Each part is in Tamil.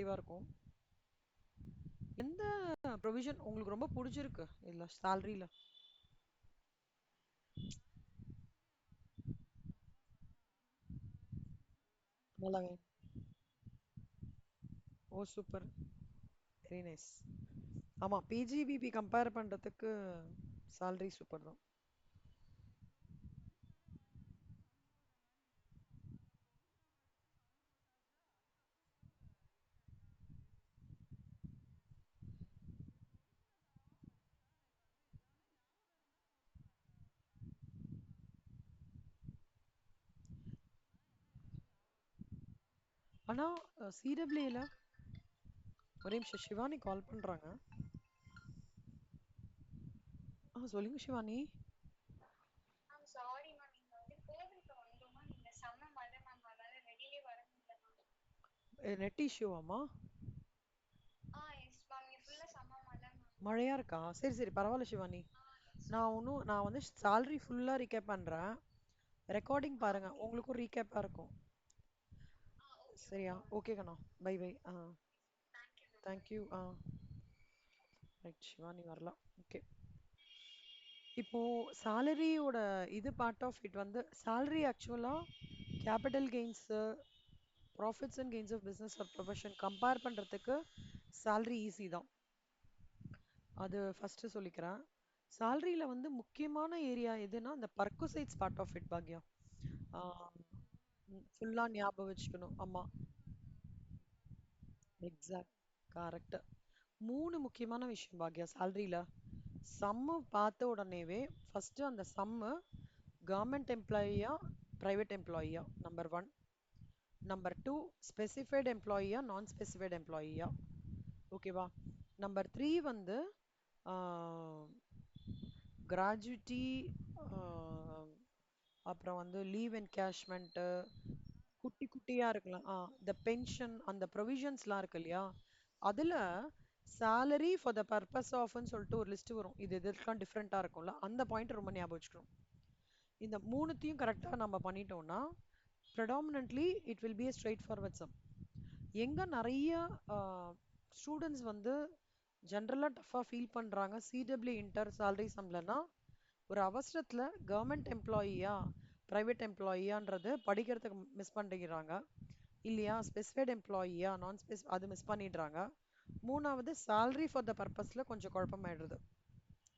அட்ராக்டிவா இருக்கும். எந்த ப்ரொவிஷன் உங்களுக்கு ரொம்ப பிடிச்சிருக்கு இல்ல சேலரியில? நல்லாவே. ஓ சூப்பர். Very nice. ஆமா, பிஜிபிபி கம்பேர் பண்றதுக்கு salary சூப்பர் தான். ஆனா சிடபிள்யூல ஒரே நிமிஷம், சிவானி கால் பண்றாங்க. சொல்லுங்க சிவானி. சாரி மேம், இங்க வந்து கோவிலுக்கு வந்தோமா, நீங்க செம்ம மழை மேம், அதனால வெளியே வர முடியல மேம். நெட் இஷ்யூவாமா? எஸ் மேம், இங்க ஃபுல்லா செம்ம மழை மேம். மழையா இருக்கா? சரி சரி, பரவாயில்ல சிவானி. Yes ma'am. நான் வந்து salary ஃபுல்லா ரீகேப் பண்றேன். ரெக்கார்டிங் பாருங்க, ஓகே மேம். உங்களுக்கும் ரீகேப்பா இருக்கும். ஓகே சரியா? Okay ma'am. ஓகே கண்ணா. Bye bye. Thank you ma'am, bye. Thank you. Right, Shivani வரலாம். ஓகே. இப்போ சேலரியோட இது பார்ட் ஆஃப் இட் வந்து salary ஆக்சுவலா capital gains, profits and gains of business or profession compare பண்றதுக்கு salary ஈஸி தான். அது ஃபர்ஸ்ட் சொல்லிக்கிறேன். சேலரியில வந்து முக்கியமான ஏரியா எதுன்னா அந்த பர்குசைட்ஸ் பார்ட் ஆஃப் இட் பாக்யா. ஃபுல்லா ஞாபகம் வச்சுக்கணும். ஆமா, எக்ஸாக்ட், கரெக்ட். மூணு முக்கியமான விஷயம் பாக்யா சேலரியில. சம்மு பார்த்த உடனேவே ஃபர்ஸ்ட் அந்த சம்மு கவர்மெண்ட் எம்ப்ளாயியா பிரைவேட் எம்ப்ளாயியா number one. Number two specified எம்ப்ளாயியா நான் ஸ்பெசிஃபைடு எம்ப்ளாயியா. ஓகேவா? நம்பர் த்ரீ வந்து கிராஜுவிட்டி, அப்புறம் வந்து லீவ் என்கேஷ்மெண்ட்டு, குட்டி குட்டியா இருக்கலாம். இந்த பென்ஷன் அந்த ப்ரொவிஷன்ஸ்லாம் இருக்கு இல்லையா? அதுல salary for the purpose ofன்னு சொல்லிட்டு ஒரு லிஸ்ட் வரும். இது இதற்கெல்லாம் டிஃப்ரெண்டா இருக்கும்ல, அந்த பாயிண்ட் ரொம்ப ஞாபகம் வச்சுக்கணும். இந்த மூணுத்தையும் கரெக்டா நம்ம பண்ணிட்டோம்னா predominantly it will be a straightforward sum. எங்க நிறைய ஸ்டூடெண்ட்ஸ் வந்து ஜென்ரலா டஃபா ஃபீல் பண்றாங்க சிடபிள்யூ இன்டர் salary சம்லனா, ஒரு அவசரத்துல கவர்மெண்ட் எம்ப்ளாயியா பிரைவேட் எம்ப்ளாயியான்றது படிக்கிறதுக்கு மிஸ் பண்ணிக்கிறாங்க. இல்லையா ஸ்பெசிஃபைட் எம்ப்ளாயியா நான் ஸ்பெஸ் அது மிஸ் பண்ணிடுறாங்க. மூணாவது salary ஃபார் த பர்பஸ்ல கொஞ்சம் குழப்பமாயிடுறது.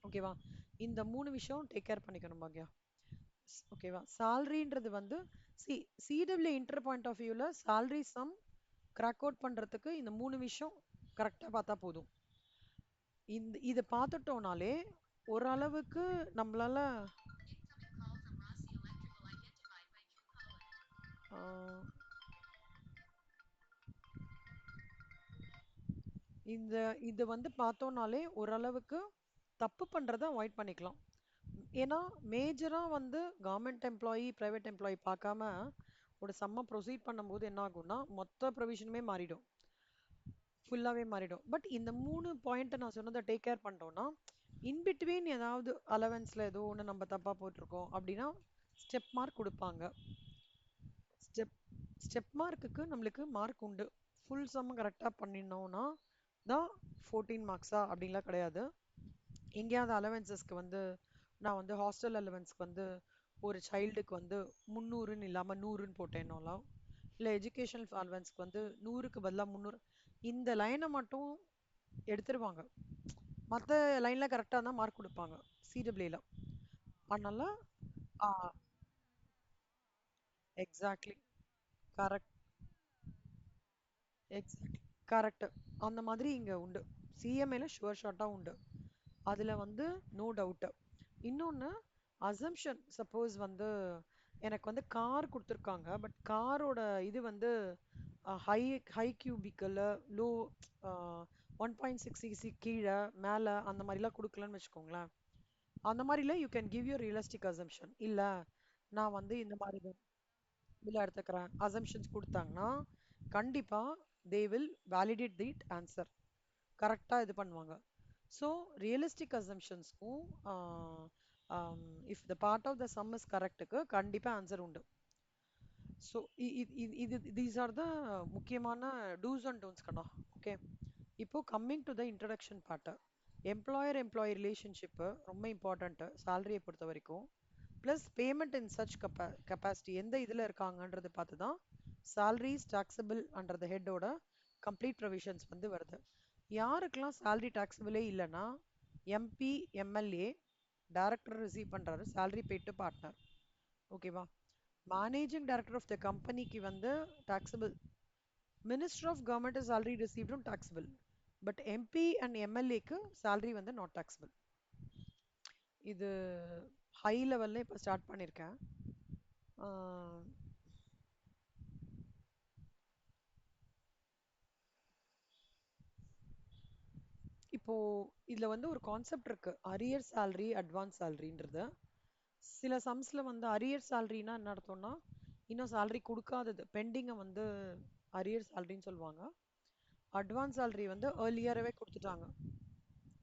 ஓகேவா? இந்த மூணு விஷயம் டேக் கேர் பண்ணிக்கணும் பாக்யா. ஓகேவா? சேலரின்றது வந்து சி சிடபிள்யூ இன்டர் பாயிண்ட் ஆஃப் வியூல salary சம் கிராக் அவுட் பண்றதுக்கு இந்த மூணு விஷயம் கரெக்டா பார்த்தா போதும். இதை பார்த்துட்டோம்னாலே ஓரளவுக்கு நம்மளால ஆஹ், இந்த இது வந்து பார்த்தோம்னாலே ஓரளவுக்கு தப்பு பண்றதை அவாய்ட் பண்ணிக்கலாம். ஏன்னா மேஜரா வந்து கவர்மெண்ட் எம்ப்ளாயி பிரைவேட் எம்ப்ளாயி பார்க்காம ஒரு செம்ம ப்ரொசீட் பண்ணும்போது என்ன ஆகும்னா மொத்த ப்ரொவிஷனுமே மாறிடும். ஃபுல்லாவே மாறிடும். பட் இந்த மூணு பாயிண்ட் நான் சொன்னதை டேக் கேர் பண்ணிட்டோம்னா இன்பிட்வீன் ஏதாவது அலவன்ஸ்ல ஏதோ ஒன்று நம்ம தப்பா போட்டிருக்கோம் அப்படின்னா ஸ்டெப் மார்க் கொடுப்பாங்க. ஸ்டெப் ஸ்டெப் மார்க்குக்கு நம்மளுக்கு மார்க் உண்டு. ஃபுல் சம் கரெக்டாக பண்ணினோம்னா தான் 14 மார்க்ஸா அப்படின்லாம் கிடையாது. எங்கேயாவது அலவன்சஸ்க்கு வந்து நான் வந்து ஹாஸ்டல் அலவன்ஸ்க்கு வந்து ஒரு சைல்டுக்கு வந்து 300ன்னு இல்லாமல் 100ன்னு போட்டேன்னாலும், இல்லை எஜுகேஷனல் அலவன்ஸ்க்கு வந்து 100க்கு பதிலாக 300, இந்த லைனை மட்டும் எடுத்துருவாங்க. மற்ற லைன்ல கரெக்டாக தான் மார்க் கொடுப்பாங்க சிடபிள்யூல. அதனால எக்ஸாக்ட்லி, கரெக்ட், எக்ஸாக்ட்லி, கரெக்ட். அந்த மாதிரி இங்க உண்டு. சிஎம்ஏல ஷுவர் ஷாட்டா உண்டு. அதுல வந்து நோ டவுட். இன்னொன்னு அசம்ஷன், சப்போஸ் வந்து எனக்கு வந்து கார் கொடுத்துருக்காங்க, பட் காரோட இது வந்து high high cubical low 1.6 CC கீழே மேலே அந்த மாதிரிலாம் கொடுக்கலன்னு வச்சுக்கோங்களேன். அந்த மாதிரில you can give your realistic assumption. இல்லை நான் வந்து இந்த மாதிரி பில் எடுத்துக்கிறேன் அசம்ஷன்ஸ் கொடுத்தாங்கன்னா கண்டிப்பா they will validate that answer. கரெக்டா இது பண்ணுவாங்க. ஸோ ரியலிஸ்டிக் அசம்ஷன்ஸ்க்கும் if the part of the sum is கரெக்டுக்கு கண்டிப்பா ஆன்சர் உண்டு. ஸோ இது தீஸ் ஆர் த முக்கியமான டூஸ் அண்ட் டோன்ட்ஸ் கண்ணா. ஓகே, இப்போ coming to the introduction part. Employer employee relationship ரொம்ப இம்பார்ட்டண்ட்டு சேலரியை பொறுத்த வரைக்கும். Plus payment in such capacity எந்த இதில் இருக்காங்கன்றது பார்த்து தான் salaries taxable அண்டர் த ஹெட்டோட கம்ப்ளீட் ப்ரொவிஷன்ஸ் வந்து வருது. யாருக்கெல்லாம் salary taxable இல்லைன்னா எம்பி எம்எல்ஏ டைரக்டர் ரிசீவ் பண்ணுறாரு salary paid to partner. ஓகேவா? மேனேஜிங் டைரக்டர் ஆஃப் த கம்பெனிக்கு வந்து taxable. Minister of government salary received taxable. But MP and எம்எல்ஏக்கு salary வந்து நாட் taxable. இது ஹை லெவல்ல இப்போ ஸ்டார்ட் பண்ணியிருக்கேன். ஆஹ் இப்போ இதுல வந்து ஒரு கான்செப்ட் இருக்கு, அரியர் salary அட்வான்ஸ் சேலரின்றது. சில சம்ஸ்ல வந்து அரியர் சேலரினா என்ன அர்த்தம்னா இன்னும் salary கொடுக்காதது பெண்டிங்கை வந்து அரியர் சேலரின்னு சொல்லுவாங்க. அட்வான்ஸ் salary வந்து ஏர்லியராகவே கொடுத்துட்டாங்க,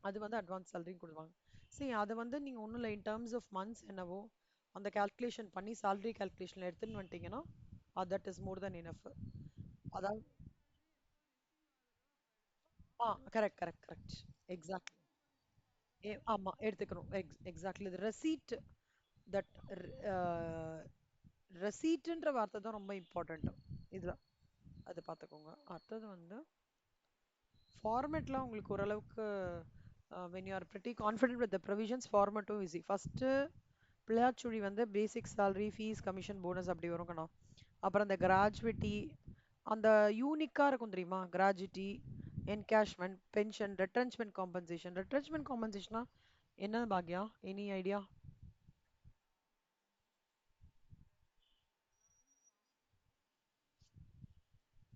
அது வந்து அட்வான்ஸ் சேலரின்னு கொடுப்பாங்க. சரி, அது வந்து நீங்கள் ஒன்றும் இல்லை, இன் டேர்ம்ஸ் ஆஃப் மந்த்ஸ் என்னவோ அந்த கால்குலேஷன் பண்ணி salary கால்குலேஷனில் எடுத்துன்னு வந்துட்டீங்கன்னா that is more then enough. அதாவது கரெக்ட் கரெக்ட் கரெக்ட். எக்ஸாக்ட். ஆமா எடுத்துக்கணும். எக்ஸாக்ட்லி இது ரெசீட். தட் ரெசீட்ன்ற வார்த்தை தான் ரொம்ப இம்பார்ட்டண்ட் இதுல. அது பார்த்துக்கோங்க. அடுத்தது வந்து ஃபார்மேட்லாம் உங்களுக்கு ஓரளவுக்கு when you are pretty confident with the provisions, ஃபார்மேட்டும் ஈஸி. ஃபர்ஸ்ட்டு பிள்ளையாச்சுழி வந்து basic salary fees commission bonus அப்படி வரும் கண்ணா. அப்புறம் அந்த கிராஜுவிட்டி அந்த யூனிக்காக இருக்கும் தெரியுமா, கிராஜுவிட்டி என்கேஷ்மெண்ட் பென்ஷன் ரெட்ரென்ச்மெண்ட் காம்பன்சேஷன். ரெட்ரென்ச்மெண்ட் காம்பன்சேஷனா என்ன பாக்யா, எனி ஐடியா?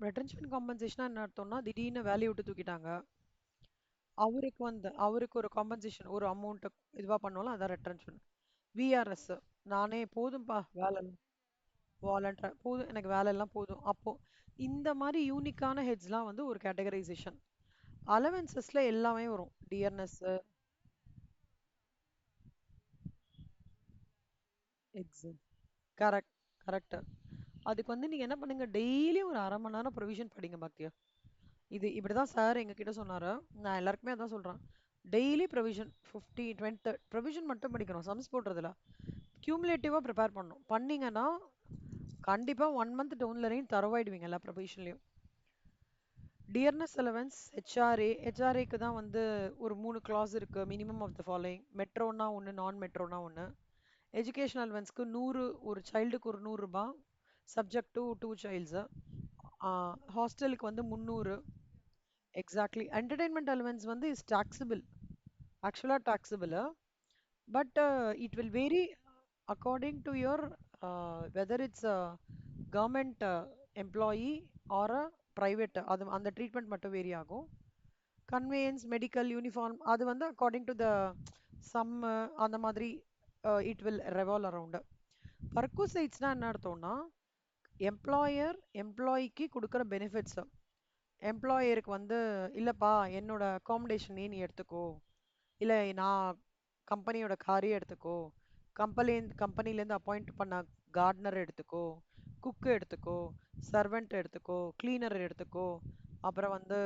ரெட்ரென்ச்மெண்ட் காம்பன்சேஷனா என்ன அர்த்தம்னா திடீர்னு வேலையை விட்டு தூக்கிட்டாங்க, அவருக்கு ஒரு காம்பன்சேஷன் ஒரு அமௌண்ட் இதுவா பண்ணுவோம்ல, அதான் ரெட்ரென்ச்மெண்ட். விஆர்எஸ், நானே போதும்பா வேலை, வாலண்டர் போதும் எனக்கு வேலை எல்லாம் போதும் அப்போ. இந்த மாதிரி யூனிக்கான ஹெட்ஸ்லாம் வந்து ஒரு கேட்டகரைசேஷன். அலவன்சஸ்ல எல்லாமே வரும், டியர்னஸ். எக்ஸாம். Correct correct. அதுக்கு வந்து நீங்க என்ன பண்ணுங்க, டெய்லி ஒரு அரை மணி நேரம் ப்ரொவிஷன் படிங்க பாக்கியா. இது இப்படிதான் சார் எங்க கிட்ட சொன்னாரு, நான் எல்லாருக்குமே அதான் சொல்றேன். டெய்லி ப்ரொவிஷன் 50 20 ப்ரொவிஷன் மட்டும் படிக்கணும், சம்ஸ் போடுறதுல கியூமுலேட்டிவா ப்ரிப்பேர் பண்ணணும். பண்ணீங்கன்னா கண்டிப்பா 1 மந்த் டவுன் லைன் தரவாயிடுவீங்க எல்லா ப்ரொவிஷன்லயும். டியர்னஸ் அலவன்ஸ் ஹெச்ஆர்ஏக்கு தான் வந்து ஒரு 3 clause இருக்கு, மினிமம் ஆஃப் த ஃபாலோயிங். மெட்ரோனா ஒன்று, நான் மெட்ரோனா ஒன்று. எஜுகேஷன் அலவன்ஸ்க்கு 100, ஒரு சைல்டுக்கு ஒரு 100 ரூபாய், சப்ஜெக்ட் டு 2 சைல்ட்ஸு. ஹாஸ்டலுக்கு வந்து 300. எக்ஸாக்ட்லி. என்டர்டைன்மெண்ட் அலவன்ஸ் வந்து இஸ் டாக்ஸபிள், ஆக்சுவலாக taxable. But it will vary according to your whether it's a government employee or a private. அது அந்த ட்ரீட்மெண்ட் மட்டும் வேரி ஆகும். கன்வேயன்ஸ் மெடிக்கல் யூனிஃபார்ம் அது வந்து அக்கார்டிங் டு த சம் அந்த மாதிரி இட் வில் ரெவால்வ் அரவுண்ட். பர்குசைட்ஸ்னா என்ன அர்த்தம்னா எம்ப்ளாயர் எம்ப்ளாயிக்கு கொடுக்குற பெனிஃபிட்ஸ். எம்ப்ளாயருக்கு வந்து இல்லைப்பா என்னோட அகாமடேஷனே நீ எடுத்துக்கோ, இல்லை நான் கம்பெனியோட காரையே எடுத்துக்கோ, கம்பெனிலேருந்து அப்பாயிண்ட் பண்ண கார்டனர் எடுத்துக்கோ, குக்கு எடுத்துக்கோ, சர்வெண்ட் எடுத்துக்கோ, கிளீனர் எடுத்துக்கோ, அப்புறம் வந்து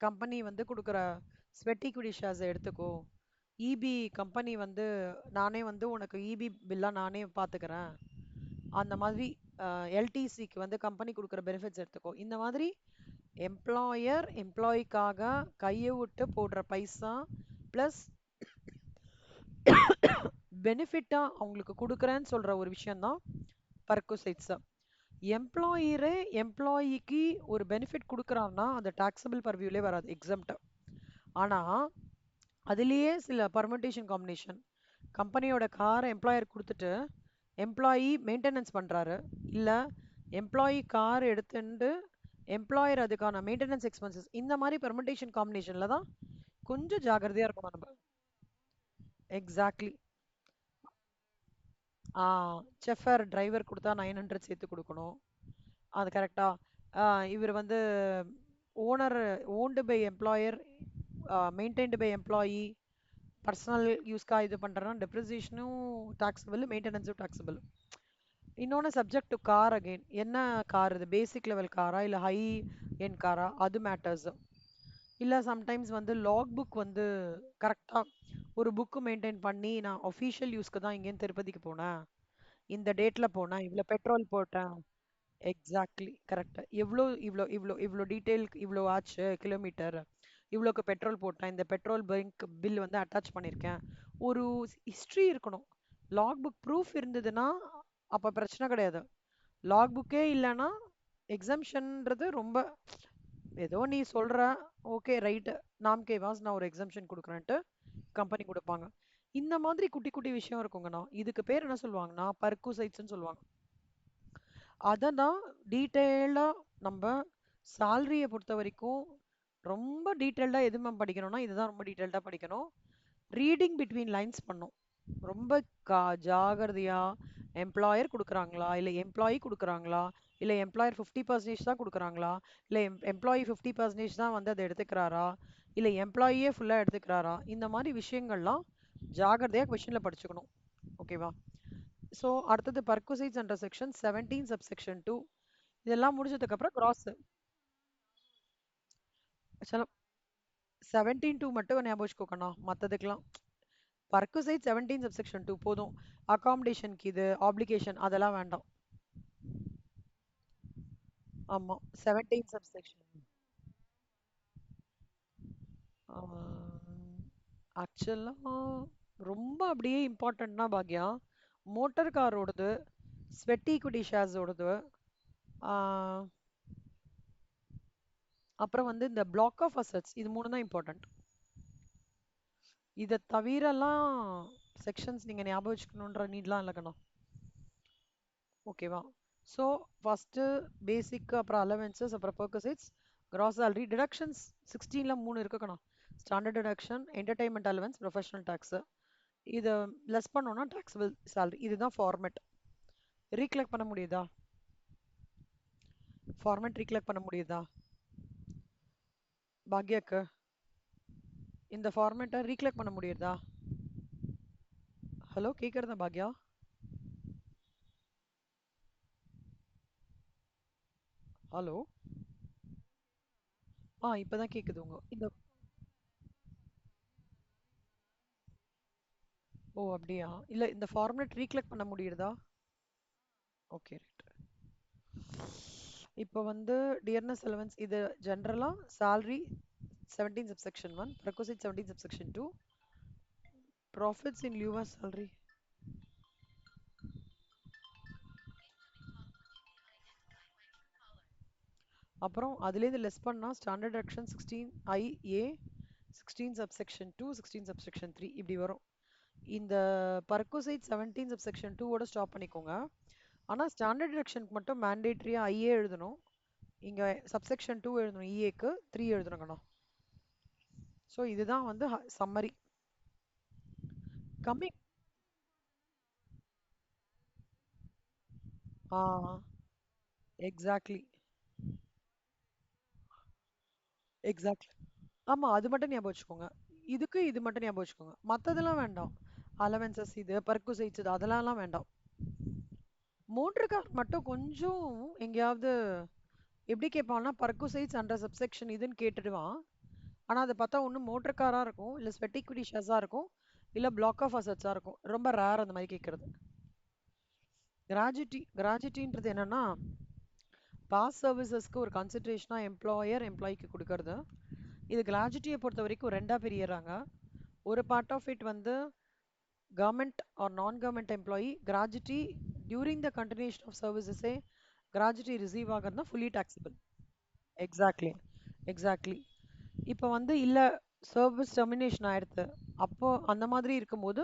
கம்பெனி வந்து கொடுக்குற ஸ்வெட்டி குடிஷாஸை எடுத்துக்கோ, இபி கம்பெனி வந்து நானே வந்து உனக்கு இபி பில்லாக நானே பார்த்துக்கிறேன், அந்த மாதிரி எல்டிசிக்கு வந்து கம்பெனி கொடுக்குற பெனிஃபிட்ஸ் எடுத்துக்கோ. இந்த மாதிரி எம்ப்ளாயர் எம்ப்ளாயிக்காக கையை விட்டு போடுற பைசா ப்ளஸ் பெனிஃபிட்டாக அவங்களுக்கு கொடுக்குறேன்னு சொல்கிற ஒரு விஷயந்தான் பர்குசைட்ஸ். எம்ப்ளாயரே எம்ப்ளாயிக்கு ஒரு பெனிஃபிட் கொடுக்குறாருன்னா அந்த டாக்ஸபிள் பர்வியூலே வராது, எக்ஸம்ட். ஆனால் அதுலேயே சில பர்முடேஷன் காம்பினேஷன். கம்பெனியோட காரை எம்ப்ளாயர் கொடுத்துட்டு எம்ப்ளாயி மெயின்டெனன்ஸ் பண்ணுறாரு, இல்லை எம்ப்ளாயி கார் எடுத்துட்டு எம்ப்ளாயர் அதுக்கான மெயின்டெனன்ஸ் எக்ஸ்பென்சஸ், இந்த மாதிரி பர்முடேஷன் காம்பினேஷனில் தான் கொஞ்சம் ஜாகிரதையாக இருக்கணும் நம்ம. எக்ஸாக்ட்லி. செஃபர் டிரைவர் கொடுத்தா 900 சேர்த்து கொடுக்கணும், அது கரெக்டா? இவர் வந்து owner, owned by employer, maintained by employee, personal யூஸ்க்காக இது பண்ணுறேன்னா டெப்ரிசியேஷனும் டாக்ஸபிள், மெயின்டெனன்ஸும் டாக்ஸபிள். இன்னொன்னு சப்ஜெக்ட் டு கார் அகைன். என்ன கார் இது? பேசிக் லெவல் காரா இல்ல ஹை எண்ட் காரா? அது மேட்டர்ஸ். இல்ல சம்டைம்ஸ் வந்து லாக் புக் வந்து கரெக்டா ஒரு புக் மெயின்டைன் பண்ணி நான் ஒஃபிஷியல் யூஸ்க்கு தான் இங்கேருந்து திருப்பதிக்கு போனேன், இந்த டேட்ல போனேன், இவ்வளோ பெட்ரோல் போட்டேன். Exactly correct. எவ்வளோ இவ்வளோ இவ்வளோ இவ்வளோ டீட்டெயில் இவ்வளோ ஆச்சு கிலோமீட்டர், இவ்வளோக்கு பெட்ரோல் போட்டேன், இந்த பெட்ரோல் பங்க் பில் வந்து அட்டாச் பண்ணியிருக்கேன். ஒரு ஹிஸ்ட்ரி இருக்கணும். லாக் புக் ப்ரூஃப் இருந்ததுன்னா அப்ப பிரச்சனை கிடையாது. லாக் புக்கே இல்லைன்னா எக்ஸம்ஷன்ன்றது ரொம்ப, ஏதோ நீ சொல்ற ஓகே ரைட், நாம்கே வாஸ் நான் ஒரு எக்ஸம்ஷன் கொடுக்குறேன்ட்டு கம்பெனி கொடுப்பாங்க. இந்த மாதிரி குட்டி குட்டி விஷயம் இருக்குங்கண்ணா. இதுக்கு பேர் என்ன சொல்லுவாங்கன்னா பர்குசைட்ஸ்னு சொல்லுவாங்க. அதை தான் டீட்டெயில்டா நம்ம சேலரியை பொறுத்த வரைக்கும் ரொம்ப டீட்டெயில்டா எது மேம் படிக்கணும்னா இதுதான் ரொம்ப டீட்டெயில்டா படிக்கணும். ரீடிங் பிட்வீன் லைன்ஸ் பண்ணும். ரொம்ப ஜாகிரதையா எம்ப்ளாயர் கொடுக்குறாங்களா இல்லை எம்ப்ளாயி கொடுக்குறாங்களா, இல்லை எம்ப்ளாயர் 50% தான் கொடுக்குறாங்களா, இல்லை எம்ப்ளாயி 50% தான் வந்து அதை எடுத்துக்கிறாரா, இல்லை எம்ப்ளாயியே ஃபுல்லாக எடுத்துக்கிறாரா, இந்த மாதிரி விஷயங்கள்லாம் ஜாகிரதையாக கொஷினில் படிச்சுக்கணும். ஓகேவா? ஸோ அடுத்தது பர்குசைட்ஸ் அண்டர் செக்ஷன் 17 சப்செக்ஷன் 2. இதெல்லாம் முடிஞ்சதுக்கப்புறம் கிராஸ். சில 17 2 மட்டும் ஞாபகம் வச்சுக்கோக்கண்ணா, மற்றதுக்கெல்லாம் பர்குசைட் 17 சப்செக்ஷன் 2 போதும். அகாமடேஷனுக்கு இது ஆப்ளிகேஷன் அதெல்லாம் வேண்டாம். ஆமா 17 சப்செக்ஷன். ஆக்சுவலாக ரொம்ப அப்படியே இம்பார்ட்டன்ட்னா பாக்யா மோட்டர் காரோடது, ஸ்வெட் ஈக்விட்டி ஷேர்ஸோடது, அப்புறம் வந்து இந்த பிளாக் ஆஃப் அசட்ஸ், இது மூணு தான் இம்பார்ட்டன்ட். இதை தவிரலாம் செக்ஷன்ஸ் நீங்கள் ஞாபகம் வச்சுக்கணுன்ற நீட்லாம் இல்லைக்கண்ணா. ஓகேவா? ஸோ ஃபஸ்ட்டு பேசிக், அப்புறம் அலவன்சஸ், அப்புறம் பர்கசைட்ஸ், கிராஸ் சேலரி டிடக்ஷன்ஸ். 16ல் 3 இருக்குக்கண்ணா. Standard deduction, entertainment allowance, professional tax. இதை லெஸ் பண்ணோன்னா டாக்ஸபிள் சேலரி. இதுதான் ஃபார்மேட். ரீகலெக்ட் பண்ண முடியுதா? ஃபார்மேட் ரீகலெக்ட் பண்ண முடியுதா பாக்யாக்கு? இந்த ஃபார்மேட்டை ரீகலெக்ட் பண்ண முடியுதா? ஹலோ, கேட்குறதா பாக்யா? ஹலோ. இப்பதான் கேக்குது உங்க இந்த. ஓ அப்படியா? இல்ல இந்த ஃபார்மேட் ரீகலெக்ட் பண்ண முடியுதா? Okay right. இப்போ வந்து டியர்னஸ் அலவன்ஸ் இது ஜென்ரலா salary 17 subsection 1, requisite 17 subsection 2, profits in lieu of salary. அப்புறம் அதுலேருந்து லெஸ் பண்ணா standard action 16 IA, 16 subsection 2, 16 subsection 3 இப்படி வரும். இந்த பர்கோசைட் 17 subsection 2 ஓட ஸ்டாப் பண்ணிக்கோங்க. ஆனா ஸ்டாண்டர்ட் டிடக்ஷனுக்கு மட்டும் மேண்டேட்டரியா ஐஏ எழுதணும். இங்க சப்செக்ஷன் 2 எழுதணும், இஏக்கு 3 எழுதணுங்கண்ணா. ஸோ இதுதான் வந்து சம்மரி. கம்மிங். ஆ எக்ஸாக்ட்லி. எக்ஸாக்ட்லி. ஆமா அது மட்டும் ஞாபகம் வச்சுக்கோங்க. இதுக்கு இது மட்டும் ஞாபகம் வச்சுக்கோங்க, மற்றதெல்லாம் வேண்டாம். அலவன்சஸ் இது பர்குசைட்ஸ் இது அதெல்லாம் வேண்டாம். மோட்டர் கார் மட்டும் கொஞ்சம் எங்கேயாவது எப்படி கேட்பான்னா பர்குசைட்ஸ் அண்டர் சப்செக்ஷன் இதுன்னு கேட்டுடுவான். ஆனா அதை பார்த்தா ஒன்று மோட்டர் காரா இருக்கும், இல்லை ஸ்வெட் ஈக்விட்டி ஷேர்ஸா இருக்கும், இல்லை பிளாக் ஆஃப் அசட்ஸா இருக்கும். ரொம்ப ரேர் அந்த மாதிரி கேட்கறது. கிராஜுவிட்டின்றது என்னன்னா பாஸ் சர்வீசஸ்க்கு ஒரு கன்சிடரேஷனா எம்ப்ளாய்க்கு கொடுக்கறது. இது கிராஜுவிட்டியை பொறுத்த வரைக்கும் ரெண்டா பிரியறாங்க. ஒரு பார்ட் ஆஃப் இட் வந்து government or non government employee gratuity during the continuation of சர்வீசஸே கிராஜுவிட்டி ரிசீவ் ஆகிறது ஃபுல்லி டாக்ஸபிள். எக்ஸாக்ட்லி. எக்ஸாக்ட்லி. இப்போ வந்து இல்லை சர்வீஸ் டெர்மினேஷன் ஆயிடுது, அப்போ அந்த மாதிரி இருக்கும்போது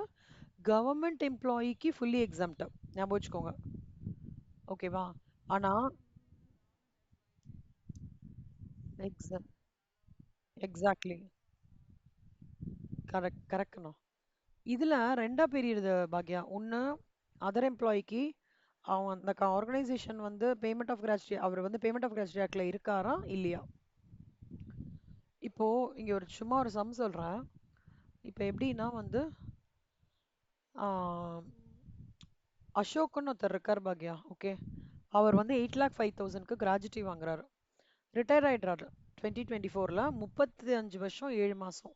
கவர்மெண்ட் எம்ப்ளாயிக்கு ஃபுல்லி எக்ஸாம்ட் ஞாபகம் வச்சுக்கோங்க. ஓகேவா? ஆனா எக்ஸாம் எக்ஸாக்ட்லி. கரெக்ட் கரெக்ட்ண்ணா. இதுல ரெண்டா பிரியுது பாக்யா. ஒன்று அதர் எம்ப்ளாய்க்கு அவன் அந்த ஆர்கனைசேஷன் வந்து பேமெண்ட் ஆஃப் கிராஜுவிட்டி, அவர் வந்து பேமெண்ட் ஆஃப் கிராஜுவிட்டி ஆக்ட்ல இருக்காரா இல்லையா. இப்போ இங்க ஒரு சும்மா ஒரு சம் சொல்றேன். இப்போ எப்படின்னா வந்து அசோக்னு ஒருத்தர் இருக்கார் பாக்யா. ஓகே. அவர் வந்து 8,05,000க்கு கிராஜுட்டி வாங்குறாரு. ரிட்டையர் ஆயிடுறாரு 2024ல. 35 வருஷம் 7 மாசம்.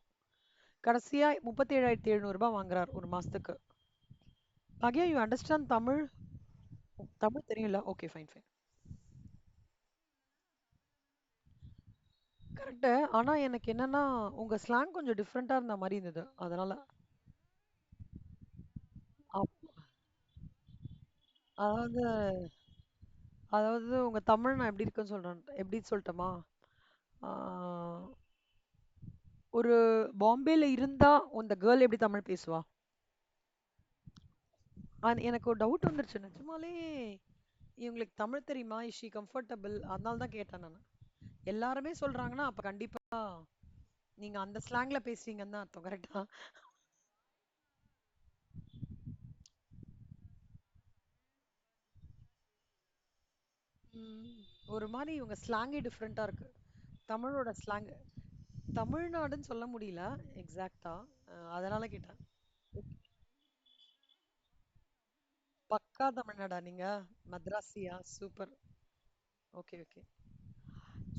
கடைசியா 37,700 வாங்குறாரு ஒரு மாசத்துக்கு. பாக்யா, யூ அண்டர்ஸ்டாண்ட் தமிழ்? தமிழ் தெரியும்ல? Okay, fine fine. கரெக்டு. ஆனா எனக்கு என்னன்னா உங்க ஸ்லாங் கொஞ்சம் டிஃப்ரெண்டா இருந்த மாதிரி இருந்தது, அதனால. அப்- அதாவது அதாவது உங்க தமிழ் நான் எப்படி இருக்குன்னு சொல்றேன், எப்படி சொல்லட்டுமா? ஆஹ், ஒரு பாம்பேல இருந்தா அந்த கேர்ள் எப்படி தமிழ் பேசுவா? எனக்கு ஒரு டவுட் வந்துருச்சு நிஜமாலே. இவங்களுக்கு தமிழ் தெரியுமா? Is she comfortable? அதனால தான் கேட்டேன் நான். எல்லாருமே சொல்றாங்கன்னா அப்ப கண்டிப்பா நீங்க அந்த ஸ்லாங்ல பேசுறீங்கன்னு தான் அர்த்தம். கரெக்டா? ஒரு மாதிரி இவங்க ஸ்லாங்கே டிஃப்ரெண்டா இருக்கு. தமிழோட ஸ்லாங். தமிழ்நாடுன்னு சொல்ல முடியல எக்ஸாக்ட்டா. அதனால கேட்டேன். பக்கா தமிழ்நாடா நீங்க? மദ്രാസിயா? சூப்பர். Okay okay.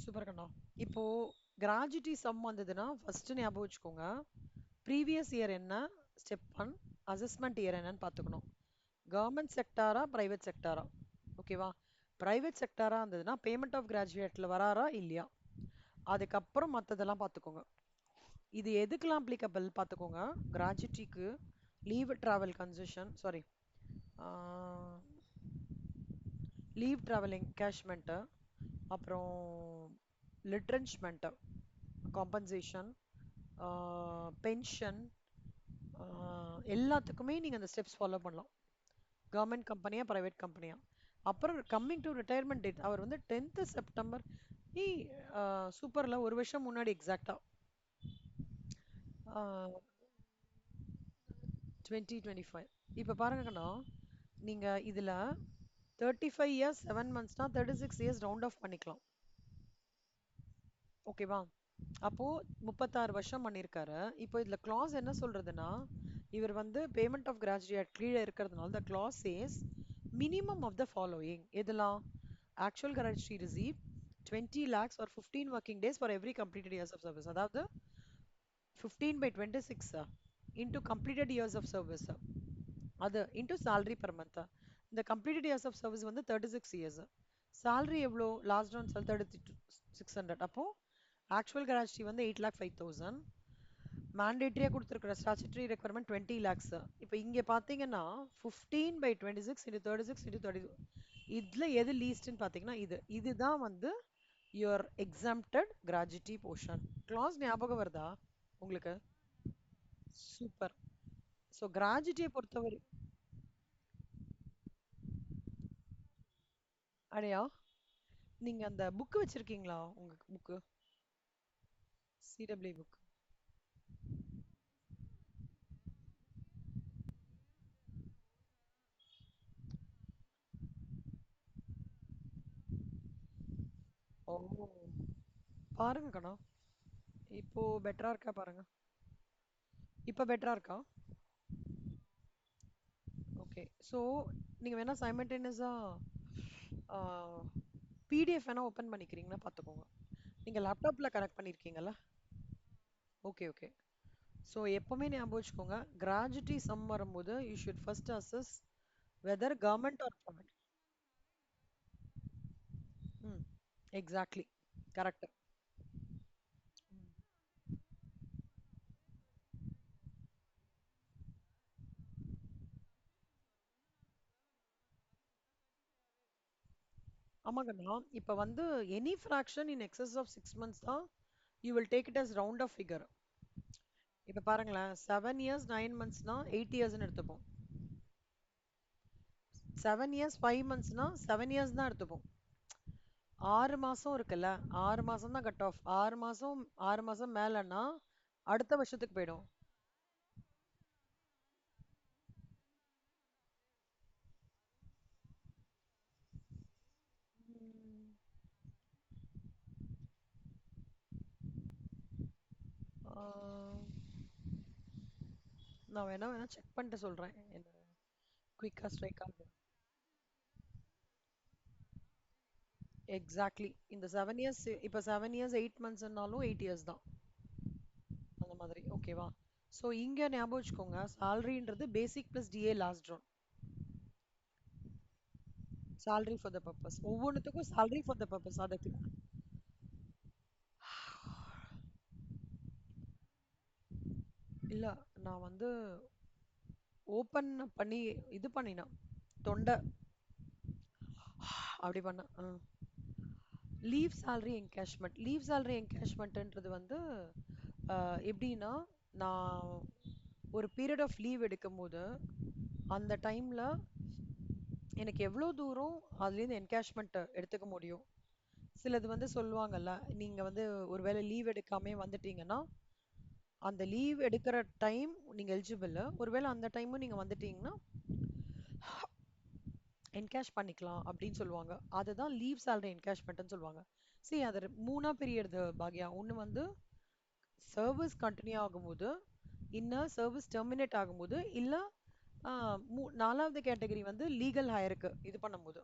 சூப்பர் கண்ணா. இப்போ கிராஜுட்டி சம் வந்ததுன்னா ஃபர்ஸ்ட் ஞாபகம் வச்சுக்கோங்க. ப்ரீவியஸ் இயர் என்ன, ஸ்டெப் ஒன். அசஸ்மெண்ட் இயர் என்னன்னு பார்த்துக்கணும். கவர்மெண்ட் செக்டாரா பிரைவேட் செக்டாரா? ஓகேவா? பிரைவேட் செக்டாரா இருந்ததுன்னா பேமெண்ட் ஆஃப் கிராஜுவேட்ல வராரா இல்லையா? அதுக்கப்புறம் மற்றதெல்லாம் பார்த்துக்கோங்க. இது எதுக்கெல்லாம் அப்ளிகபிள் பார்த்துக்கோங்க. கிராஜுட்டிக்கு leave travel concession, sorry, leave travel encashment, அப்புறம் லிட்ரென்ச்மெண்ட்டு, காம்பன்சேஷன், பென்ஷன், எல்லாத்துக்குமே நீங்கள் அந்த ஸ்டெப்ஸ் ஃபாலோ பண்ணலாம். கவர்மெண்ட் கம்பெனியா ப்ரைவேட் கம்பெனியா. அப்புறம் கம்மிங் டு ரிட்டையர்மெண்ட் டேட், அவர் வந்து 10th செப்டம்பர். ஈ சூப்பரில் ஒரு வருஷம் முன்னாடி எக்ஸாக்டாக 2025. இப்போ பாருங்கண்ணா, நீங்கள் இதில் 35 இயர்ஸ் 7 மந்த்ஸ்னா 36 இயர்ஸ் ரவுண்ட் ஆஃப் பண்ணிக்கலாம். ஓகேவா? அப்போ 36 வருஷம் பண்ணியிருக்காரு. இப்போ இதுல clause என்ன சொல்றதுன்னா, இவர் வந்து பேமெண்ட் ஆஃப் கிராஜுவேட் கீழே இருக்கிறதுனால the clause says minimum of the following. எதெல்லாம்? actual gratuity received 20 lakhs or 15 working days for every completed years of service. அதாவது 15 by 26 into completed years of service, அது into salary per month. இந்த completed years of service வந்து 36 years. salary எவ்வளோ லாஸ்ட் ஒன் சொல் 3600. அப்போ ஆக்சுவல் கிராஜுவிட்டி வந்து 8,05,000. மேண்டேட்டரியாக கொடுத்துருக்குற ஸ்டாச்சுட்டரி ரெக்குவயர்மெண்ட் 20 லேக்ஸ். இப்போ இங்கே பார்த்தீங்கன்னா 15/26 into 36 into 30. இதில் எது லீஸ்ட்னு பார்த்தீங்கன்னா இதுதான் வந்து your exempted gratuity portion. Class ஞாபகம் வருதா உங்களுக்கு? சூப்பர். ஸோ கிராஜுவிட்டியை பொறுத்தவரை அடையா, நீங்க அந்த புக் வச்சிருக்கீங்களா? உங்க புக்கு, சிடபிள்யூ புக். ஓ, பாருங்க கண்ணா. இப்போ பெட்டரா இருக்கா பாருங்க. இப்போ பெட்டரா இருக்கா? ஓகே. ஸோ நீங்க வேணா சைமல்டேனியஸா பிடிஎஃப் வேணா ஓப்பன் பண்ணிக்கிறீங்கன்னா பார்த்துக்கோங்க. நீங்க லேப்டாப்ல கனெக்ட் பண்ணியிருக்கீங்கல்ல? Okay okay. ஸோ எப்பவுமே ஞாபகம் வச்சுக்கோங்க, கிராஜுவிட்டி சம் வரும்போது you should first assess whether government or private. Hmm, exactly. Correct. ஆமாங்கண்ணா. இப்போ வந்து any fraction in excess of 6 months தான் you will take it as round off figure. இப்போ பாருங்களேன், 7 இயர்ஸ் 9 monthsனா 8 இயர்ஸ்னு எடுத்துப்போம். 7 இயர்ஸ் 5 monthsனா 7 இயர்ஸ் தான் எடுத்துப்போம். 6 மாசம் இருக்குல்ல, 6 மாசம் தான் கட் ஆஃப். 6 மாசம் 6 மாசம் மேலன்னா அடுத்த வருஷத்துக்கு போயிடும். ம், ஆ, நான் வேணா வேணா செக் பண்ணிட்டு சொல்றேன் என்ன. குயிக்கா ஸ்ட்ரைக் ஆகும். எக்ஸாக்ட்லி. இந்த 7 இயர்ஸ், இப்போ 7 இயர்ஸ் 8 மந்த்ஸ்னாலும் 8 இயர்ஸ் தான். அந்த மாதிரி ஓகேவா? ஸோ இங்கே ஞாபகம் வச்சுக்கோங்க, salary basic plus DA last round. salary for the purpose, ஒவ்வொன்றுத்துக்கும் salary ஃபார் த பர்பஸ் அதுக்கு. இல்லை, நான் ஓப்பன் பண்ணி இது பண்ணினேன், தொண்டை அப்படி பண்ணேன். Leave salary encashment. Leave salary என்கேஷ்மெண்ட்ன்றது எப்படின்னா, நான் ஒரு பீரியட் ஆஃப் லீவ் எடுக்கும்போது அந்த டைமில் எனக்கு எவ்வளோ தூரம் அதுலேருந்து என்கேஷ்மெண்ட் எடுத்துக்க முடியும். சிலது சொல்லுவாங்கல்ல, நீங்கள் ஒருவேளை லீவ் எடுக்காமே வந்துட்டீங்கன்னா அந்த லீவ் எடுக்கிற டைம் நீங்கள் எலிஜிபிள், ஒருவேளை அந்த டைமும் நீங்கள் வந்துட்டீங்கன்னா என்கேஷ் பண்ணிக்கலாம் அப்படின்னு சொல்லுவாங்க. அதுதான் லீவ் salary என்கேஷ்மெண்ட்னு சொல்லுவாங்க. சரி, அது மூணா பிரியறது பாக்யா. ஒன்று சர்வீஸ் கண்டினியூ ஆகும்போது, இன்னும் சர்வீஸ் டெர்மினேட் ஆகும்போது, இல்லை நாலாவது கேட்டகரி லீகல் ஹையருக்கு இது பண்ணும்போது.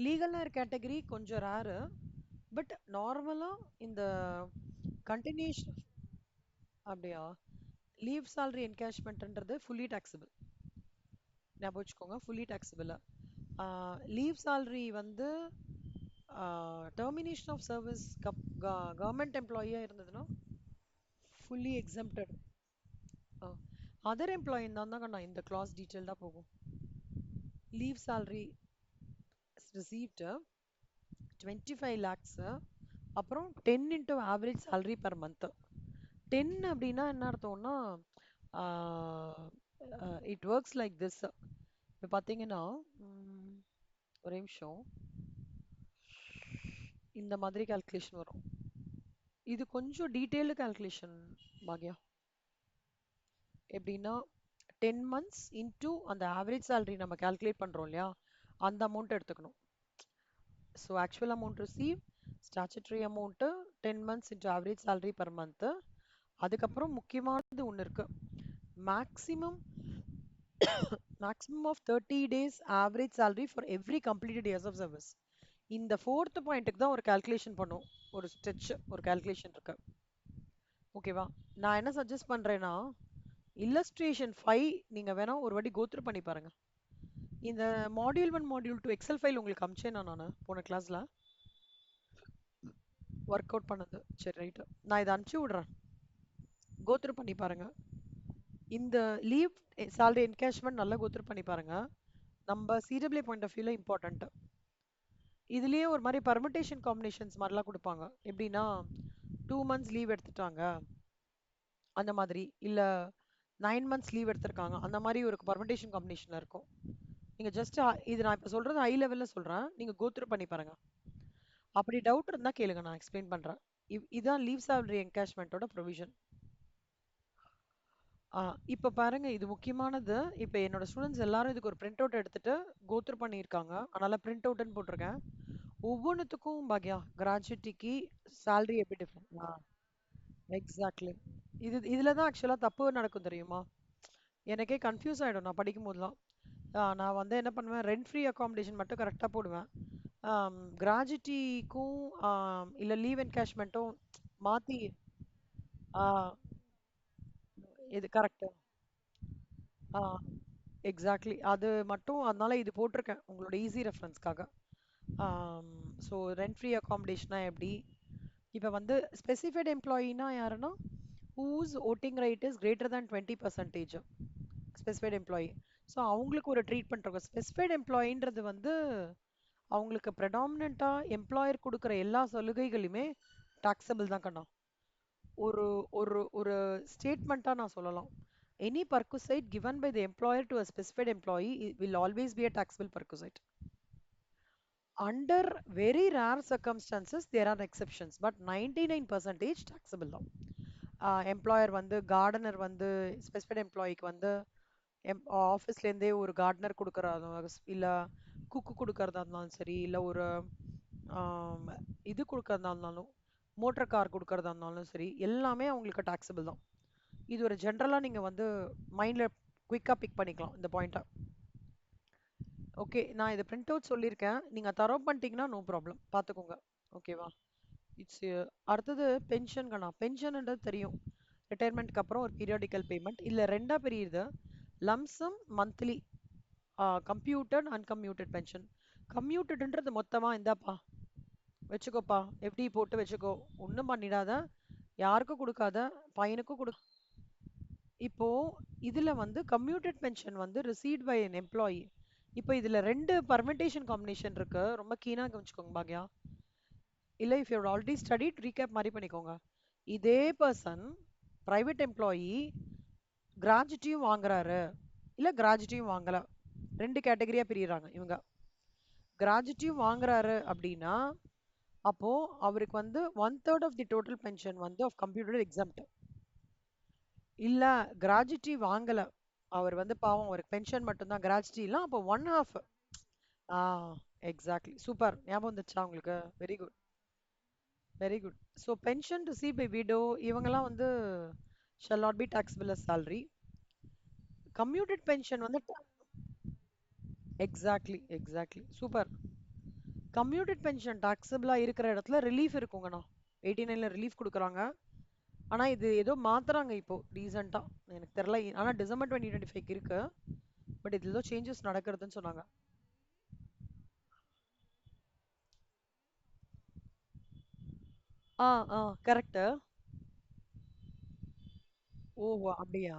லீகல் ஹையர் கேட்டகரி கொஞ்சம் ரேரு, பட் நார்மலாக இந்த கண்டினியூஷன். அப்படியா? லீவ் salary என்கேஷ்மெண்ட்ன்றது ஃபுல்லி டாக்ஸபிள். ஞாபகம் வச்சுக்கோங்க, fully taxable. Leave salary termination of service government எம்ப்ளாயியாக இருந்ததுன்னா ஃபுல்லி எக்ஸம்டட். அதர் எம்ப்ளாயி இருந்தால் தாங்க இந்த கிளாஸ் டீட்டெயில்டாக போகும். லீவ் salary ரிசீவ்டு 25 lakhs, அப்புறம் 10 into average salary per month. 10 அப்படின்னா என்ன அர்த்தம்னா, இட் ஒர்க்ஸ் லைக் திஸ். இப்போ பார்த்தீங்கன்னா, ஒரு நிமிஷம், இந்த மாதிரி கால்குலேஷன் வரும். இது கொஞ்சம் டீட்டெயில்டு கால்குலேஷன் பாக்யா. எப்படின்னா 10 months இன்டூ அந்த ஆவரேஜ் salary நம்ம கால்குலேட் பண்ணுறோம் இல்லையா, அந்த அமௌண்ட் எடுத்துக்கணும். So actual amount receive, statutory amount, 10 months into average salary per month. அதுக்கப்புறம் முக்கியமானது ஒன்று இருக்கு, maximum maximum of 30 days average salary for every completed years of service. இந்த ஃபோர்த் பாயிண்ட்டுக்கு தான் ஒரு கால்குலேஷன் பண்ணும், ஒரு ஸ்டெச், ஒரு கால்குலேஷன் இருக்கு. ஓகேவா? நான் என்ன சஜஸ்ட் பண்றேன்னா, இல்லஸ்ட்ரேஷன் 5 நீங்க வேணா ஒரு வாட்டி கோத்ரூ பண்ணி பாருங்க. இந்த மாடியூல் 1 மாடியூல் 2 எக்ஸல் ஃபைல் உங்களுக்கு அமிச்சேனா நான் போன கிளாஸ்ல ஒர்க் அவுட் பண்ணது? சரி, ரைட்டு, நான் இதை அனுப்பிச்சி விடுறேன், கோத்ரூ பண்ணி பாருங்க. இந்த லீவ் salary என்கேஷ்மெண்ட் நல்லா கோத்ரூ பண்ணி பாருங்க. நம்ம சிடபிள்யூ பாயிண்ட் ஆஃப் வியூல இம்பார்ட்டன்ட். இதுலயே ஒரு மாதிரி பர்மிட்டேஷன் காம்பினேஷன்ஸ் மாதிரிலாம் கொடுப்பாங்க. எப்படின்னா 2 months லீவ் எடுத்துட்டாங்க அந்த மாதிரி, இல்ல 9 months லீவ் எடுத்திருக்காங்க அந்த மாதிரி ஒரு பர்மிட்டேஷன் காம்பினேஷன்ல இருக்கும். நீங்க ஜஸ்ட் இது நான் இப்ப சொல்றது ஹை லெவல்ல சொல்றேன், நீங்க கோத்ரூ பண்ணி பாருங்க. அப்படி டவுட் இருந்தா கேளுங்க, நான் எக்ஸ்பிளைன் பண்றேன். இதான் லீவ் salary என்கேஷ்மெண்ட்டோட ப்ரொவிஷன். இப்போ பாருங்க, இது முக்கியமானது. இப்போ என்னோட ஸ்டூடெண்ட்ஸ் எல்லாரும் இதுக்கு ஒரு பிரிண்ட் அவுட் எடுத்துட்டு கோத்ரூ பண்ணியிருக்காங்க, அதனால பிரிண்ட் அவுட்னு போட்டிருக்கேன். ஒவ்வொன்றுத்துக்கும் பாக்யா கிராஜுவிட்டிக்கு salary எப்படி டிஃபரெண்ட். எக்ஸாக்ட்லி. இதுல தான் ஆக்சுவலாக தப்பு நடக்கும் தெரியுமா? எனக்கே கன்ஃபியூஸ் ஆகிடும் நான் படிக்கும் போதெல்லாம். நான் என்ன பண்ணுவேன், ரெண்ட் ஃப்ரீ அகாமடேஷன் மட்டும் கரெக்டாக போடுவேன், கிராஜுவிட்டிக்கும் இல்லை லீவ் என்கேஷ்மெண்ட்டும் மாற்றி. இது கரெக்டு. எக்ஸாக்ட்லி, அது மட்டும் அதனால இது போட்டிருக்கேன் உங்களோட ஈஸி ரெஃபரன்ஸ்க்காக. ஸோ ரெண்ட் ஃப்ரீ அகாமடேஷனா எப்படி? இப்போ ஸ்பெசிஃபைட் எம்ப்ளாயினா யாருன்னா, whose voting right is greater than 20%, specified employee. So அவங்களுக்கு ஒரு ட்ரீட்மெண்ட் இருக்கும். ஸ்பெசிஃபைட் எம்ப்ளாயின்றது அவங்களுக்கு ப்ரெடாமினண்ட்டாக எம்ப்ளாயர் கொடுக்குற எல்லா சலுகைகளுமே டாக்ஸபிள் தான் கண்ணா. ஒரு ஒரு ஒரு ஸ்டேட்மெண்ட்டாக நான் சொல்லலாம், any perquisite given by the employer to a specified employee will always be a taxable perquisite. Under very rare circumstances there are exceptions, but 99% taxable தான். எம்ப்ளாயர் கார்டனர் ஸ்பெசிஃபைட் எம்ப்ளாயிக்கு ஆஃபீஸ்லேருந்தே ஒரு கார்டனர் கொடுக்குறதா, இல்லை குக்கு கொடுக்கறதா இருந்தாலும் சரி, இல்லை ஒரு இது கொடுக்கறதா இருந்தாலும், மோட்டர் கார் கொடுக்கறதா இருந்தாலும் சரி, எல்லாமே அவங்களுக்கு டாக்ஸபிள் தான். இது ஒரு ஜென்ரலாக நீங்கள் மைண்டில் குயிக்காக பிக் பண்ணிக்கலாம் இந்த பாயிண்ட்டை. ஓகே. நான் இத பிரிண்ட் அவுட் சொல்லியிருக்கேன். நீங்க தரவு பண்ணிட்டீங்கன்னா, நோ ப்ராப்ளம். பார்த்துக்கோங்க. ஓகேவா? இட்ஸ் அடுத்தது பென்ஷன் கணா. பென்ஷன்ன்றது தெரியும். ரிட்டயர்மெண்ட்க்கு அப்புறம் ஒரு பீரியாடிக்கல் பேமெண்ட். இல்ல 2ஆ பிரியுது. Lump sum monthly commuted, uncommuted pension. கம்ப்யூட்டட்ன்றது மொத்தமா இந்தாப்பா வச்சுக்கோப்பா. எஃப்டி போட்டு வச்சுக்கோ. ஒண்ணும் பண்ணிடாத. யாருக்கும் குடுக்காத. பையனுக்கும் இப்போ இதுல வந்து கம்ப்யூட்டட் பென்ஷன் வந்து ரிசீவ்ட் பை an எம்ப்ளாயி. இப்போ இதுல 2 பர்மெண்டேஷன் காம்பினேஷன் இருக்கு. ரொம்ப கீனா கவனிச்சுக்கோங்க பாக்யா. இல்ல if you already studied recap மாதிரி பண்ணிக்கோங்க. இதே பர்சன் பிரைவேட் எம்ப்ளாயி கிராஜுட்டியும் வாங்குறாரு, இல்ல கிராஜுட்டியும் வாங்கல. 2 கேட்டகரியா பிரியுறாங்க இவங்க. கிராஜுட்டியும் வாங்குறாரு அப்படின்னா, அப்போ அவருக்கு வந்து 1/3 ஆஃப் தி டோட்டல் பென்ஷன் வந்து ஆஃப் கம்ப்யூட்டட் எக்ஸாம்ட். இல்ல கிராஜுட்டி வாங்கல. அவர் வந்து பாவம் அவருக்கு பென்ஷன் மட்டும்தான் கிராஜுட்டிலாம் அப்போ 1/2. ஆ எக்ஸாக்ட்லி. சூப்பர். ஞாபகம் வந்துச்சா உங்களுக்கு? Very good. Very good. So pension receive by widow இவங்கெல்லாம் வந்து shall not be taxable as salary. Computed pension வந்து exactly exactly super. Computed pension டாக்ஸபிளா இருக்கிற இடத்துல ரிலீஃப் இருக்குங்கண்ணா. 89ல ரிலீஃப் கொடுக்குறாங்க. ஆனா இது ஏதோ மாத்துறாங்க இப்போ ரீசெண்டா. எனக்கு தெரியல. ஆனா டிசம்பர் 2025 இருக்கு. பட் இதுல ஏதோ சேஞ்சஸ் நடக்கிறதுன்னு சொன்னாங்க. ஆ ஆ கரெக்ட். ஓ அப்படியா?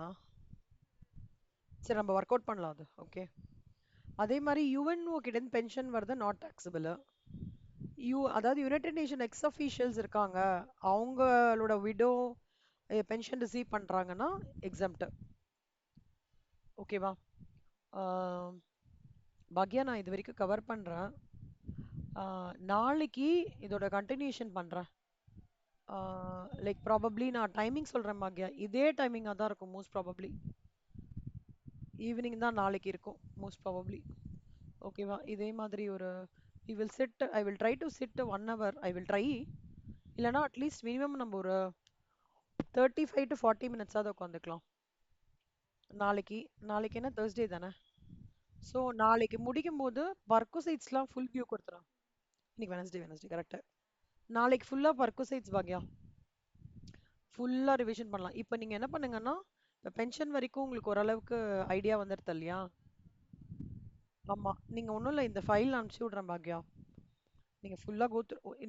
சரி நம்ம ஒர்க் அவுட் பண்ணலாம் அது. ஓகே. அதே மாதிரி யுஎன்ஓ கிட்ட இருந்து பென்ஷன் வருது நாட் டாக்ஸபிள். அதாவது யுனைடெட் நேஷன் எக்ஸ் அஃபீஷியல்ஸ் இருக்காங்க. அவங்களோட விடோ பென்ஷன் ரிசீவ் பண்றாங்கன்னா எக்ஸாம்ட். ஓகேவா? ஆஹ் பாக்யா நான் இது வரைக்கும் கவர் பண்றேன். நாளைக்கு இதோட கண்டினியூஷன் பண்றேன். லைக் ப்ராபப்ளி நான் டைமிங் சொல்றேன் பாக்யா. இதே டைமிங்காக தான் இருக்கும் மோஸ்ட் ப்ராபப்ளி. ஈவினிங் தான் நாளைக்கு இருக்கும் மோஸ்ட் ப்ராபப்ளி. ஓகேவா? இதே மாதிரி ஒரு we will sit I will try to sit 1 hour. I will try. இல்லைனா அட்லீஸ்ட் மினிமம் நம்ம ஒரு 35 to 40 minutes உட்காந்துக்கலாம் நாளைக்கு. நாளைக்கு என்ன தேர்ஸ்டே தானே? ஸோ நாளைக்கு முடிக்கும் போது பர்கோசைட்ஸ்லாம் ஃபுல் வியூ கொடுத்துறோம். இன்னைக்கு வெனஸ்டே கரெக்ட். நாளைக்கு ஃபுல்லா பர்கோசைட்ஸ் பாக்யா. ஃபுல்லா ரிவிஷன் பண்ணலாம். இப்போ நீங்க என்ன பண்ணுங்கன்னா, இப்போ பென்ஷன் வரைக்கும் உங்களுக்கு ஓரளவுக்கு ஐடியா வந்துடுது இல்லையா? ஆமா. நீங்க ஒண்ணும் இல்ல, இந்த ஃபைல் அனுப்பிச்சு விடுறேன் பாக்யா. நீங்க ஃபுல்லா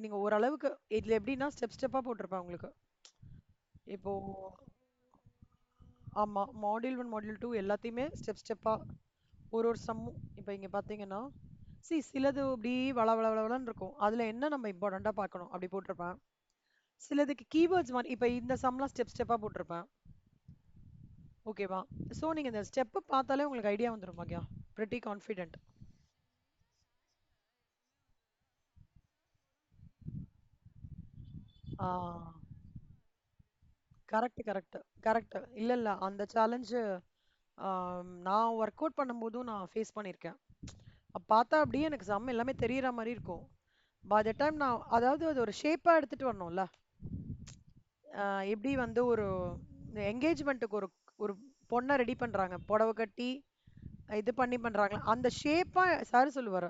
நீங்க ஓரளவுக்கு இதுல எப்படின்னா ஸ்டெப் ஸ்டெப்பா போட்டிருப்பேன் உங்களுக்கு. இப்போ ஆமா. மாடியூல் 1 மாடியூல் 2 எல்லாத்தையுமே ஸ்டெப் ஸ்டெப்பா ஒரு ஒரு சம்மும் இப்போ இங்க பாத்தீங்கன்னா சிலது இப்படி வள வள வளன்னு இருக்கும். அதுல என்ன நம்ம இம்பார்ட்டண்டா பார்க்கணும் அப்படி போட்டிருப்பேன். சிலதுக்கு கீவேர்ட்ஸ் மாதிரி இப்போ இந்த சம்லாம் ஸ்டெப் ஸ்டெப்பா போட்டிருப்பேன். ஓகேவா? ஸோ நீங்க இந்த ஸ்டெப் பார்த்தாலே உங்களுக்கு ஐடியா வந்துரும் பாக்யா. Pretty confident. ஆ கரெக்ட் கரெக்ட் கரெக்ட். இல்ல இல்ல அந்த சேலஞ்சு நான் ஒர்க் அவுட் பண்ணும்போதும் நான் ஃபேஸ் பண்ணியிருக்கேன். பார்த்தா அப்படியே எனக்கு சம் எல்லாமே தெரியற மாதிரி இருக்கும். பை த டைம் நான் அதாவது அது ஒரு ஷேப்பா எடுத்துட்டு வரணும்ல. எப்படி வந்து ஒரு என்கேஜ்மெண்ட்டுக்கு ஒரு ஒரு பொண்ணை ரெடி பண்றாங்க புடவை கட்டி இது பண்ணி பண்றாங்களா அந்த ஷேப்பா சார் சொல்லுவாரு.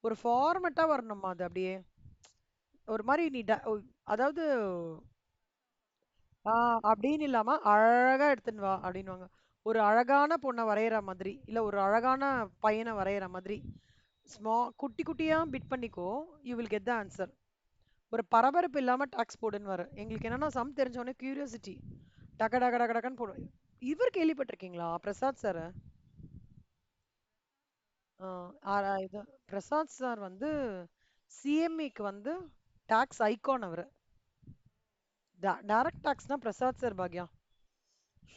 ஒரு ஃபார்மட்டா வரணுமா அது அப்படியே ஒரு மாதிரி அதாவது அப்படின்னு இல்லாம அழகா எடுத்துன்னு வா அப்படின்னுவாங்க. ஒரு அழகான பொண்ணை வரைகிற மாதிரி இல்ல ஒரு அழகான பையனை வரைகிற மாதிரி குட்டி குட்டியா பிட் பண்ணிக்கோ. You will get the answer. ஒரு பரபரப்பு இல்லாம டாக்ஸ் போடுன்னு வர எங்களுக்கு என்னன்னா சம் தெரிஞ்ச உடனே கியூரியாசிட்டி டக டக டக டகன்னு போடுவோம். இவர் கேள்விப்பட்டிருக்கீங்களா பிரசாத் சார்? இது பிரசாத் சார் வந்து சிஎம்ஏக்கு வந்து டாக்ஸ் ஐகான் அவர். டைரக்ட் டாக்ஸ்னா பிரசாத் சார் பாக்யா.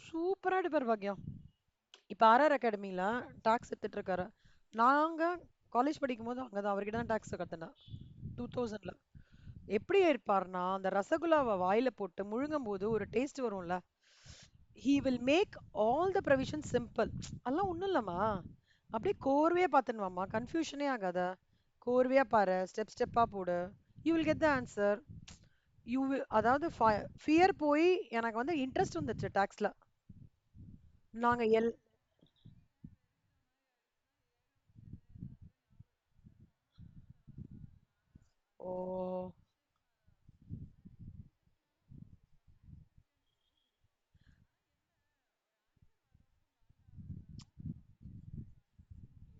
சூப்பரா எடுப்பார் பாக்யா. இப்ப ஆர்ஆர் அகாடமில டாக்ஸ் எடுத்துட்டு இருக்காரு. நாங்க காலேஜ் படிக்கும் போது அங்கதான் அவர்கிட்ட தான் டாக்ஸ் கத்துனேன். 2000ல. எப்படி இருப்பார்னா அந்த ரசகுல்லாவை வாயில போட்டு முழுங்கும் போது ஒரு டேஸ்ட் வரும்ல. He will make all the provision simple. அதெல்லாம் ஒண்ணும் இல்லம்மா. அப்படியே கோர்வையா பார்த்துன்னுவாம்மா. கன்ஃபியூஷனே ஆகாத. கோர்வையா பாரு. ஸ்டெப் ஸ்டெப்பா போடு. You will get the answer. அதாவது ஃபியர் போய் எனக்கு வந்து இன்ட்ரெஸ்ட் வந்துச்சு டாக்ஸ்ல. நாங்க ஓ!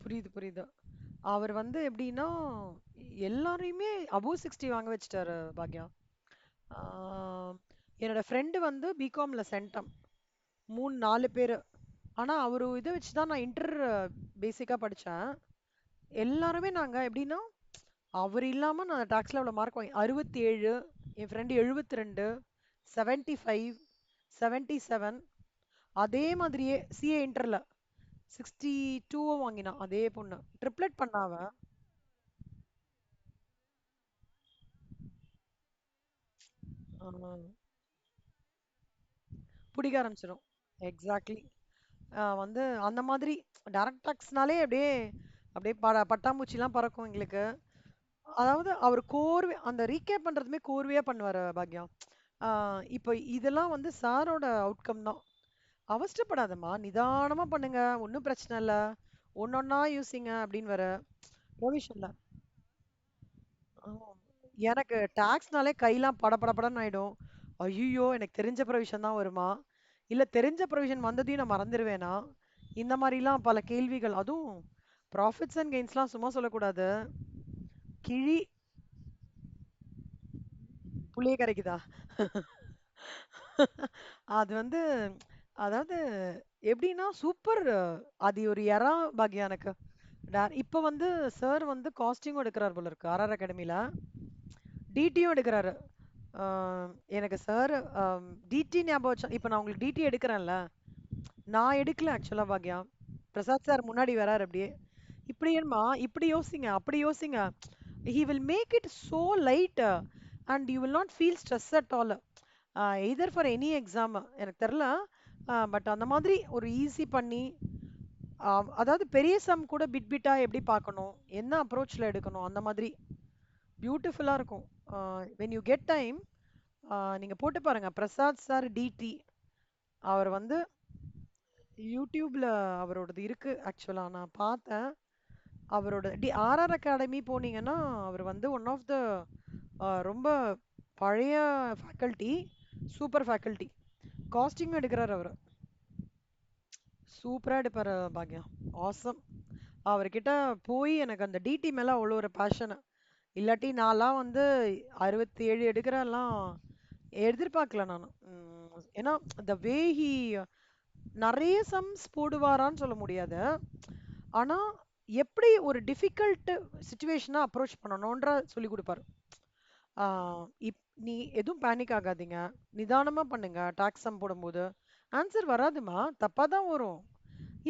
புரியுது, புரியுது. அவர் வந்து எப்படின்னா, எல்லாரையுமே அபோவ் 60 வாங்க வச்சுட்டாரு பாக்யா. ஆ, என்னோட ஃப்ரெண்டு வந்து பிகாம்ல சென்டம். 3, 4 பேரு. ஆனா அவரு இத வச்சு தான் நான் இன்டர் பேசிக்கா படிச்சேன். எல்லாருமே நாங்க எப்படின்னா, அவர் இல்லாம நான் டாக்ஸ்ல அவ்வளோ மார்க் வாங்கி 67, என் ஃப்ரெண்டு 72, 75, 77, அதே மாதிரியே சிஏ இன்டர்ல 62 வாங்கினா அதே பொண்ணு. ட்ரிப்ளெட் பண்ணா அவ. ஆ, பிடிக்க ஆரம்பிச்சிடும். எக்ஸாக்ட்லி. வந்து அந்த மாதிரி டைரக்ட் டாக்ஸ்னாலே அப்படியே அப்படியே பட்டாம்பூச்சிலாம் பறக்கும் எங்களுக்கு. அதாவது அவர் கோர்வை அந்த ரீகேப் பண்றதுமே கோர்வையா பண்ணுவாரு பாக்யா. இப்போ இதெல்லாம் வந்து சாரோட அவுட்கம் தான். அவசரப்படாதம்மா, நிதானமா பண்ணுங்க, ஒன்றும் பிரச்சனை இல்லை, ஒன்னொன்னா யூசிங்க அப்படின்னு வர ப்ரொவிஷன்ல. எனக்கு டாக்ஸ்னாலே கையெல்லாம் படபடபடன்னு ஆயிடும். ஐயோ, எனக்கு தெரிஞ்ச ப்ரொவிஷன் தான் வருமா, இல்ல தெரிஞ்ச ப்ரொவிஷன் வந்ததையும் நான் மறந்துடுவேனா, இந்த மாதிரிலாம் பல கேள்விகள். அதுவும் ப்ராஃபிட்ஸ் அண்ட் கெயின்ஸ்லாம் சும்மா சொல்லக்கூடாது. கிழி புளிய கரைக்குதா? அது வந்து அதாவது எப்படின்னா சூப்பர். அது ஒரு எறா பாக்யா எனக்கு. இப்ப வந்து சார் வந்து காஸ்டியூம் எடுக்கிறார் போல இருக்கு ஆர்ஆர் அகாடமில. டிடியும் எடுக்கிறாரு. எனக்கு சார் டிடி ஞாபகம் வச்சா இப்ப நான் உங்களுக்கு டிடி எடுக்கிறேன்ல, நான் எடுக்கல ஆக்சுவலா பாக்யா. பிரசாத் சார் முன்னாடி வராரு அப்படியே. இப்படி ஏன்மா இப்படி யோசிங்க, அப்படி யோசிங்க. he will make it so light, and you will not feel stress at all, either for any exam. எனக்கு தெரியல. பட் அந்த மாதிரி ஒரு ஈஸி பண்ணி, அதாவது பெரிய சம் கூட பிட் பிட்டா எப்படி பார்க்கணும், என்ன அப்ரோச்ல எடுக்கணும், அந்த மாதிரி பியூட்டிஃபுல்லா இருக்கும். when you get time, நீங்க போட்டு பாருங்க பிரசாத் சார் டிடி. அவர் வந்து யூடியூப்ல அவரோடது இருக்கு ஆக்சுவலா, நான் பார்த்தேன். அவரோட ஆர்ஆர் அகாடமி போனீங்கன்னா அவர் வந்து ஒன் ஆஃப் த ரொம்ப பழைய ஃபேக்கல்டி, சூப்பர் ஃபேக்கல்டி. காஸ்டிங் எடுக்கிறார் அவர். சூப்பரா எடுப்பாரு பாக்யா. ஆசம். அவர்கிட்ட போய் எனக்கு அந்த டிடி மேல அவ்வளோ ஒரு பேஷன். இல்லாட்டி நான்லாம் வந்து 67 எடுக்கிறேன்லாம் எதிர்பார்க்கல நான். ஏன்னா த வே ஹி நிறைய சம்ஸ் போடுவாரான்னு சொல்ல முடியாது. ஆனா எப்படி ஒரு டிஃபிகல்ட் சுச்சுவேஷனை அப்ரோச் பண்ணணும்ன்ற சொல்லி கொடுப்பாரு. நீ எதுவும் பேனிக் ஆகாதீங்க, நிதானமா பண்ணுங்க. டாக்ஸ் சம் போடும்போது ஆன்சர் வராதுமா, தப்பா தான் வரும்.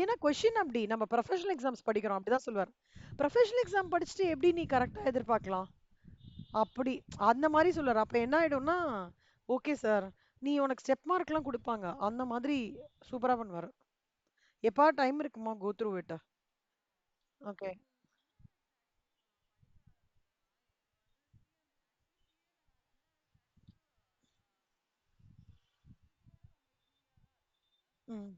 ஏன்னா கொஷின் அப்படி நம்ம ப்ரொஃபஷனல் எக்ஸாம்ஸ் படிக்கிறோம் அப்படிதான் சொல்லுவார். ப்ரொஃபஷனல் எக்ஸாம் படிச்சுட்டு எப்படி நீ கரெக்டா எதிர்பார்க்கலாம் அப்படி, அந்த மாதிரி சொல்லுவார். அப்ப என்ன ஆயிடும்னா, ஓகே சார், நீ உனக்கு ஸ்டெப் மார்க்லாம் கொடுப்பாங்க அந்த மாதிரி. சூப்பரா பண்ணுவாரு. எப்பா டைம் இருக்குமா, கோ த்ரூ இட். ஓகே. ம்.